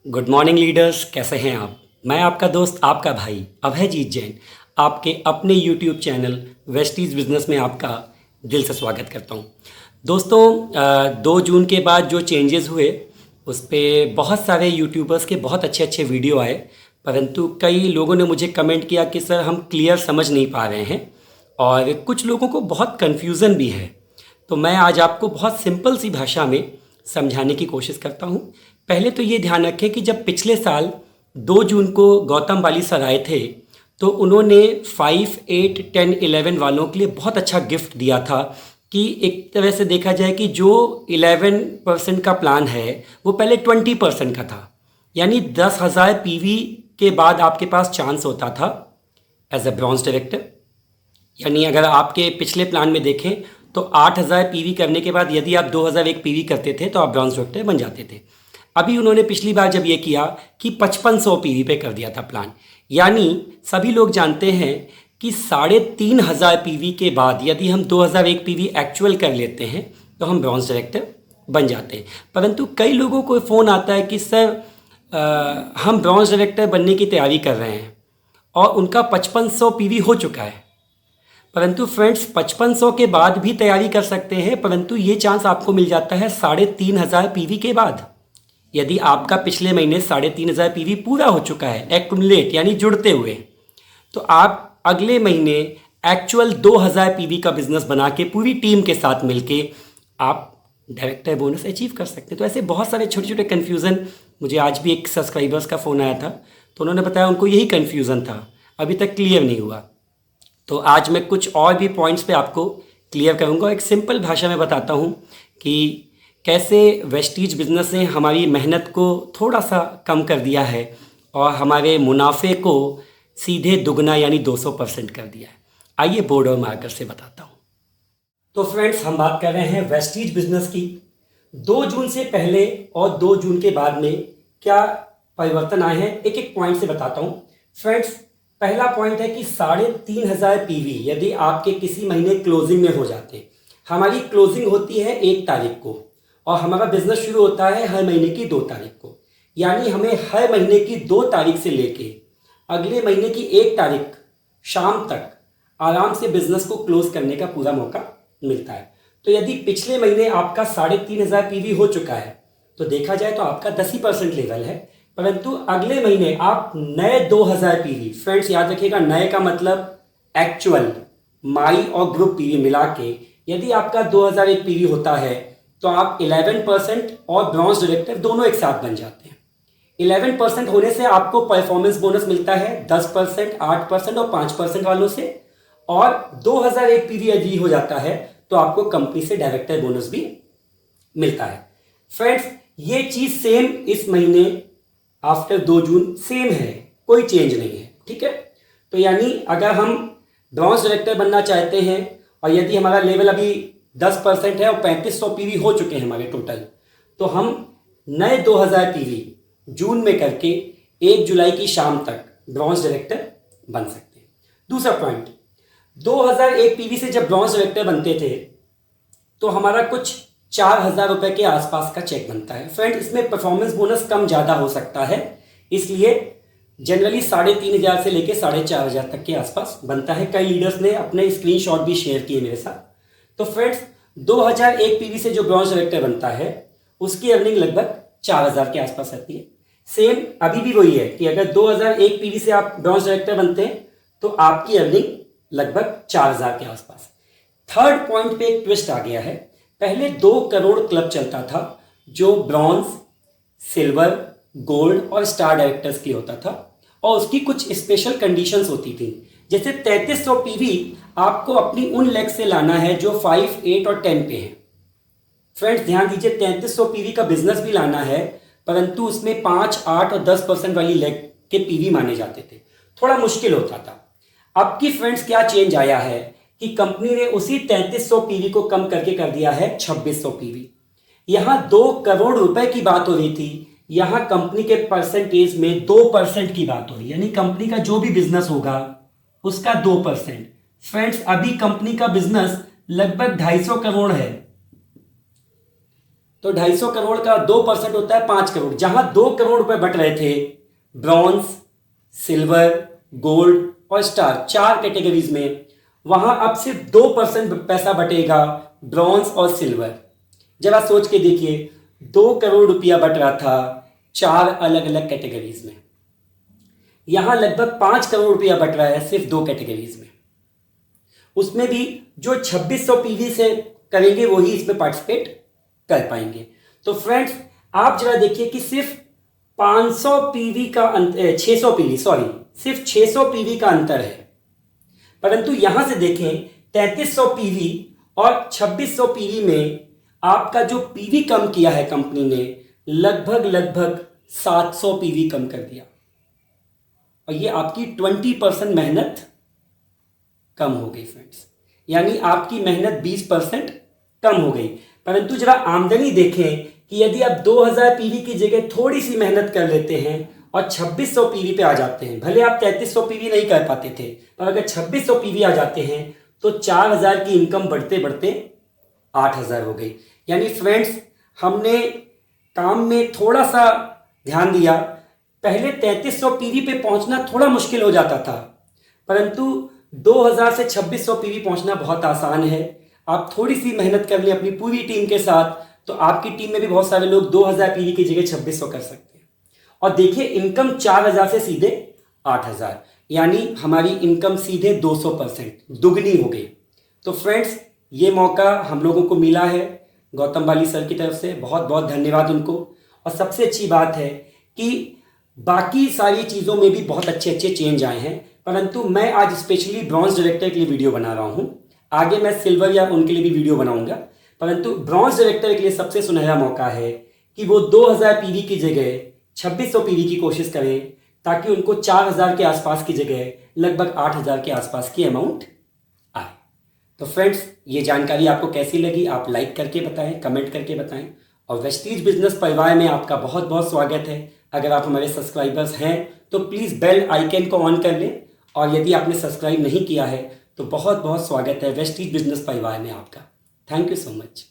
Good morning leaders, कैसे हैं आप। मैं आपका दोस्त, आपका भाई अभयजीत जैन, आपके अपने यूट्यूब चैनल वेस्टीज बिजनेस में आपका दिल से स्वागत करता हूं। दोस्तों, 2 जून के बाद जो चेंजेस हुए उस पे बहुत सारे यूट्यूबर्स के बहुत अच्छे अच्छे वीडियो आए, परंतु कई लोगों ने मुझे कमेंट किया कि सर हम क्लियर समझ नहीं पा रहे हैं और कुछ लोगों को बहुत कन्फ्यूज़न भी है। तो मैं आज आपको बहुत सिंपल सी भाषा में समझाने की कोशिश करता हूँ। पहले तो ये ध्यान रखें कि जब पिछले साल 2 जून को गौतम वाली सर आए थे तो उन्होंने 5, 8, 10, 11 वालों के लिए बहुत अच्छा गिफ्ट दिया था कि एक तरह से देखा जाए कि जो 11% का प्लान है वो पहले 20% का था, यानी 10,000 पीवी के बाद आपके पास चांस होता था एज अ ब्रॉन्ज डायरेक्टर। यानी अगर आपके पिछले प्लान में देखें तो 8,000 पीवी करने के बाद यदि आप 2,001 पीवी करते थे तो आप ब्रॉन्ज डायरेक्टर बन जाते थे। अभी उन्होंने पिछली बार जब ये किया कि 5500 पीवी पे कर दिया था प्लान, यानी सभी लोग जानते हैं कि 3,500 पीवी के बाद यदि हम 2,001 पीवी एक्चुअल कर लेते हैं तो हम ब्रॉन्ज डायरेक्टर बन जाते हैं। परंतु कई लोगों को फ़ोन आता है कि सर हम ब्रॉन्ज डायरेक्टर बनने की तैयारी कर रहे हैं और उनका 5500 पीवी हो चुका है। परंतु फ्रेंड्स, 5500 के बाद भी तैयारी कर सकते हैं, परंतु ये चांस आपको मिल जाता है 3,500 पीवी के बाद। यदि आपका पिछले महीने 3,500 पीवी पूरा हो चुका है एक्युमुलेट यानी जुड़ते हुए, तो आप अगले महीने एक्चुअल 2,000 पीवी का बिजनेस बना के पूरी टीम के साथ मिलके आप डायरेक्टर बोनस अचीव कर सकते हैं। तो ऐसे बहुत सारे छोटे छोटे कन्फ्यूज़न, मुझे आज भी एक सब्सक्राइबर्स का फ़ोन आया था तो उन्होंने बताया उनको यही कन्फ्यूज़न था, अभी तक क्लियर नहीं हुआ। तो आज मैं कुछ और भी पॉइंट्स पे आपको क्लियर करूंगा। एक सिंपल भाषा में बताता हूं कि कैसे वेस्टीज बिजनेस ने हमारी मेहनत को थोड़ा सा कम कर दिया है और हमारे मुनाफे को सीधे दुगना यानी 200% कर दिया है। आइए बोर्ड और मार्कर से बताता हूं। तो फ्रेंड्स, हम बात कर रहे हैं वेस्टीज बिजनेस की। 2 जून से पहले और 2 जून के बाद में क्या परिवर्तन आए हैं, एक एक पॉइंट से बताता हूं। फ्रेंड्स, पहला पॉइंट है कि 3,500 पीवी यदि आपके किसी महीने क्लोजिंग में हो जाते हैं। हमारी क्लोजिंग होती है 1 तारीख को और हमारा बिजनेस शुरू होता है हर महीने की 2 तारीख को, यानी हमें हर महीने की 2 तारीख से लेके अगले महीने की 1 तारीख शाम तक आराम से बिजनेस को क्लोज करने का पूरा मौका मिलता है। तो यदि पिछले महीने आपका 3,500 पीवी हो चुका है तो देखा जाए तो आपका 10% लेवल है, परंतु अगले महीने आप नए 2,000 पीवी, फ्रेंड्स याद रखिएगा नए का मतलब एक्चुअल माई और ग्रुप पीवी मिला के यदि आपका 2,001 पीवी होता है तो आप 11% और ब्रॉन्ज डायरेक्टर दोनों एक साथ बन जाते हैं। 11% होने से आपको परफॉर्मेंस बोनस मिलता है 10%, 8% और 5% वालों से, और 2,001 पीवी यदि हो जाता है तो आपको कंपनी से डायरेक्टर बोनस भी मिलता है। फ्रेंड्स, ये चीज सेम इस महीने आफ्टर 2 जून सेम है, कोई चेंज नहीं है, ठीक है। तो यानी अगर हम ब्रॉन्ज डायरेक्टर बनना चाहते हैं और यदि हमारा लेवल अभी 10% है और 3,500 पीवी हो चुके हैं हमारे टोटल, तो हम नए 2,000 पीवी जून में करके 1 जुलाई की शाम तक ब्रॉन्ज डायरेक्टर बन सकते हैं। दूसरा पॉइंट, 2,001 पीवी से जब ब्रॉन्ज डायरेक्टर बनते थे तो हमारा कुछ 4,000 रुपए के आसपास का चेक बनता है। फ्रेंड, इसमें परफॉर्मेंस बोनस कम ज़्यादा हो सकता है, इसलिए जनरली 3,500 से लेके 4,500 तक के आसपास बनता है। कई लीडर्स ने अपने स्क्रीनशॉट भी शेयर किए मेरे साथ। तो फ्रेंड्स, 2,001 पीवी से जो ब्रॉन्ज डायरेक्टर बनता है उसकी अर्निंग लगभग 4,000 के आसपास रहती है। सेम अभी भी वही है कि अगर 2,001 पीवी से आप ब्रॉन्ज डायरेक्टर बनते हैं तो आपकी अर्निंग लगभग 4,000 के आसपास। थर्ड पॉइंट पे एक ट्विस्ट आ गया है। पहले 2 करोड़ क्लब चलता था जो ब्रॉन्ज, सिल्वर, गोल्ड और स्टार डायरेक्टर्स के लिए होता था और उसकी कुछ स्पेशल कंडीशंस होती थी। जैसे 3,300 पीवी आपको अपनी उन लेग से लाना है जो 5, 8 और 10 पे हैं। फ्रेंड्स ध्यान दीजिए, 3,300 पीवी का बिजनेस भी लाना है, परंतु उसमें 5, 8 और 10% वाली लेग के पीवी माने जाते थे, थोड़ा मुश्किल होता था। अब की फ्रेंड्स क्या चेंज आया है कि कंपनी ने उसी 3,300 पीवी को कम करके कर दिया है 2,600 पीवी। यहां 2 करोड़ रुपए की बात हो रही थी, यहां कंपनी के परसेंटेज में 2% की बात हो रही है, यानी कंपनी का जो भी बिजनेस होगा उसका 2%। फ्रेंड्स, अभी कंपनी का बिजनेस लगभग 250 करोड़ है। तो 250 करोड़ का 2% होता है 5 करोड़। जहां 2 करोड़ रुपए बट रहे थे ब्रॉन्ज, सिल्वर, गोल्ड और स्टार, 4 कैटेगरीज में, वहां अब सिर्फ 2% पैसा बटेगा ब्रॉन्ज और सिल्वर। जरा सोच के देखिए, 2 करोड़ रुपया बट रहा था 4 अलग अलग कैटेगरीज में, यहां लगभग 5 करोड़ रुपया बट रहा है सिर्फ 2 कैटेगरीज में। उसमें भी जो 2600 पीवी से करेंगे वही इसमें पार्टिसिपेट कर पाएंगे। तो फ्रेंड्स, आप जरा देखिए कि सिर्फ 500 पीवी का 600 पीवी, सॉरी, सिर्फ 600 पीवी का अंतर है। परंतु यहां से देखें 3300 पीवी और 2600 पीवी में आपका जो पीवी कम किया है कंपनी ने, लगभग 700 पीवी कम कर दिया। और ये आपकी 20% मेहनत कम हो गई फ्रेंड्स, यानी आपकी मेहनत 20% कम हो गई। परंतु जरा आमदनी देखें कि यदि आप 2000 पीवी की जगह थोड़ी सी मेहनत कर लेते हैं और 2600 पीवी पे आ जाते हैं, भले आप 3300 पीवी नहीं कर पाते थे, पर अगर 2600 पीवी आ जाते हैं तो 4000 की इनकम बढ़ते बढ़ते 8000 हो गई। यानी फ्रेंड्स, हमने काम में थोड़ा सा ध्यान दिया। पहले 3300 पीवी पे पहुंचना थोड़ा मुश्किल हो जाता था, परंतु 2000 से 2600 पीवी पहुंचना बहुत आसान है। आप थोड़ी सी मेहनत कर लें अपनी पूरी टीम के साथ, तो आपकी टीम में भी बहुत सारे लोग 2000 पीवी की जगह 2600 कर सकते हैं। और देखिए, इनकम 4000 से सीधे 8000, यानी हमारी इनकम सीधे 200% दुगनी हो गई। तो फ्रेंड्स, ये मौका हम लोगों को मिला है गौतम बाली सर की तरफ से, बहुत बहुत धन्यवाद उनको। और सबसे अच्छी बात है कि बाकी सारी चीज़ों में भी बहुत अच्छे अच्छे चेंज आए हैं, परंतु मैं आज स्पेशली ब्रॉन्ज डायरेक्टर के लिए वीडियो बना रहा हूँ। आगे मैं सिल्वर या उनके लिए भी वीडियो बनाऊंगा, परंतु ब्रॉन्ज डायरेक्टर के लिए सबसे सुनहरा मौका है कि वो 2000 पीवी की जगह 2600 पीवी की कोशिश करें, ताकि उनको 4000 के आसपास की जगह लगभग 8000 के आसपास की अमाउंट आए। तो फ्रेंड्स, ये जानकारी आपको कैसी लगी आप लाइक करके बताएं, कमेंट करके बताएं। और वेस्टीज बिजनेस परिवार में आपका बहुत बहुत स्वागत है। अगर आप हमारे सब्सक्राइबर्स हैं तो प्लीज़ बेल आइकन को ऑन कर लें, और यदि आपने सब्सक्राइब नहीं किया है तो बहुत बहुत स्वागत है वेस्टीज बिजनेस परिवार में आपका। Thank you so much.